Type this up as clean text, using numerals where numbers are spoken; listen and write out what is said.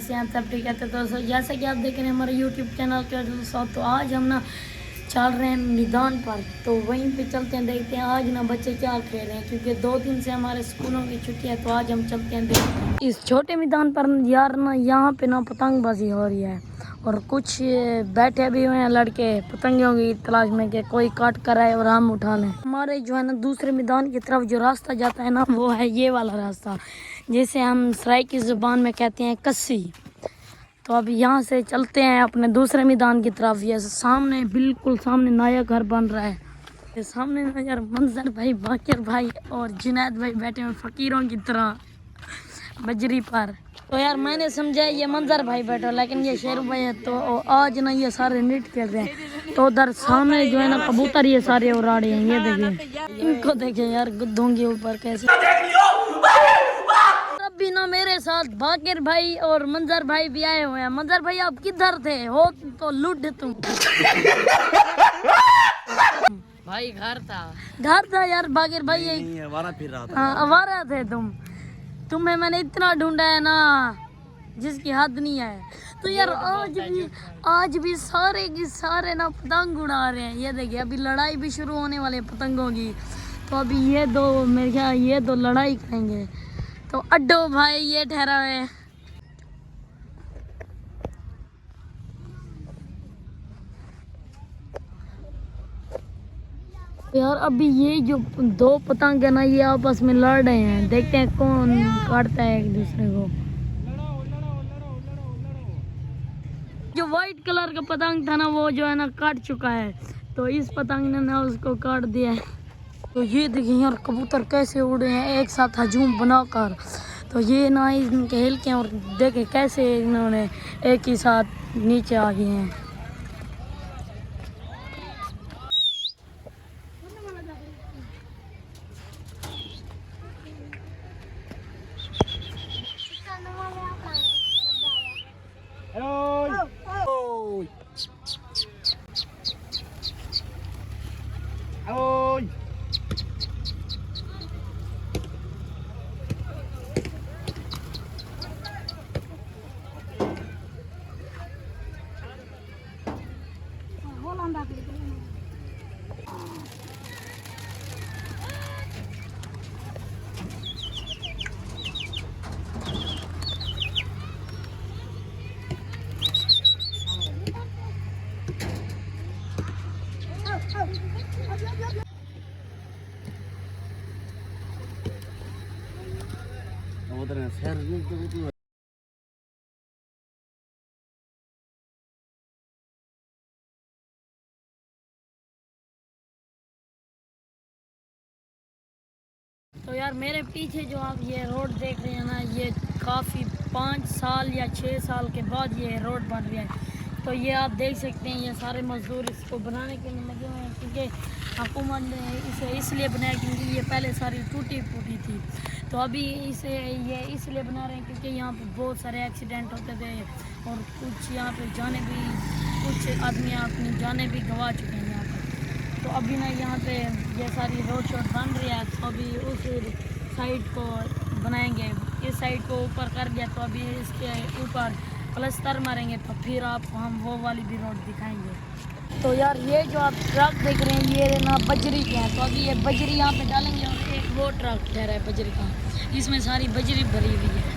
कैसे हैं आप सब? ठीक है। तो जैसा कि आप देख रहे हैं हमारे यूट्यूब चैनल के साथ, तो आज हम ना चल रहे हैं मैदान पर, तो वहीं पे चलते हैं, देखते हैं आज ना बच्चे क्या खेल रहे हैं, क्योंकि 2 दिन से हमारे स्कूलों की छुट्टी है। तो आज हम चलते हैं देखते हैं इस छोटे मैदान पर यार ना, यहाँ पे ना पतंगबाजी हो रही है और कुछ बैठे भी हुए हैं लड़के पतंगियों की तलाश में कि कोई काट कर आए और हम उठा लें। हमारे जो है ना दूसरे मैदान की तरफ जो रास्ता जाता है ना, वो है ये वाला रास्ता, जिसे हम सराय की ज़ुबान में कहते हैं कस्सी। तो अब यहाँ से चलते हैं अपने दूसरे मैदान की तरफ। ये सामने, बिल्कुल सामने नया घर बन रहा है। ये सामने ना यार मंजर भाई, बाकिर भाई और जुनैद भाई बैठे हुए फकीरों की तरह बजरी पर। तो यार मैंने समझा ये मंजर भाई बैठो, लेकिन ये शेरू भाई है। तो आज ना ये सारे नीट खेल रहे हैं। तो उधर सामने जो है ना कबूतर ये सारे उड़ाड़े हैं, ये देखिए इनको, देखिए यार गुद्दों के ऊपर कैसे। अभी ना मेरे साथ बाकिर भाई और मंजर भाई भी आए हुए हैं। मंजर भाई आप किधर थे? हो तो लूट तुम। भाई घर था यार। बाकिर भाई आवारा फिर रहा था। हाँ आवारा थे तुम्हें मैंने इतना ढूंढा है ना जिसकी हद नहीं है। तो यार आज भी सारे की सारे ना पतंग उड़ा रहे हैं। ये देखिए अभी लड़ाई भी शुरू होने वाली है पतंगों की। तो अभी ये दो, मेरे ख्याल ये दो लड़ाई करेंगे। तो अड्डो भाई ये ठहरा है। यार अभी ये जो 2 पतंग है ना, ये आपस में लड़ रहे हैं। देखते हैं कौन काटता है एक दूसरे को। जो व्हाइट कलर का पतंग था ना, वो जो है ना काट चुका है। तो इस पतंग ने ना उसको काट दिया है। तो ये देखिए यार कबूतर कैसे उड़े हैं एक साथ हजूम बनाकर। तो ये ना इनके हिल के, और देखे कैसे इन्होंने एक ही साथ नीचे आ गए हैं। तो यार मेरे पीछे जो आप ये रोड देख रहे हैं ना, ये काफ़ी 5 साल या 6 साल के बाद ये रोड बन रही है। तो ये आप देख सकते हैं, ये सारे मजदूर इसको बनाने के लिए लगे हुए हैं, क्योंकि हुकूमत ने इसे इसलिए बनाया क्योंकि ये पहले सारी टूटी फूटी थी। तो अभी इसे ये इसलिए बना रहे हैं क्योंकि यहाँ पे बहुत सारे एक्सीडेंट होते थे और कुछ यहाँ पे कुछ आदमी अपनी जानें भी गंवा चुके हैं यहाँ पर। तो अभी ना यहाँ पे ये सारी रोड शोड बन रही है। तो अभी उस साइड को बनाएंगे, इस साइड को ऊपर कर दिया। तो अभी इसके ऊपर प्लस्तर मारेंगे, तो फिर आपको हम वो वाली भी रोड दिखाएंगे। तो यार ये जो आप ट्रक देख रहे हैं, ये ना बजरी के हैं। तो अभी ये बजरी यहाँ पे डालेंगे और एक वो ट्रक ठहरा है बजरी का, इसमें सारी बजरी भरी हुई है।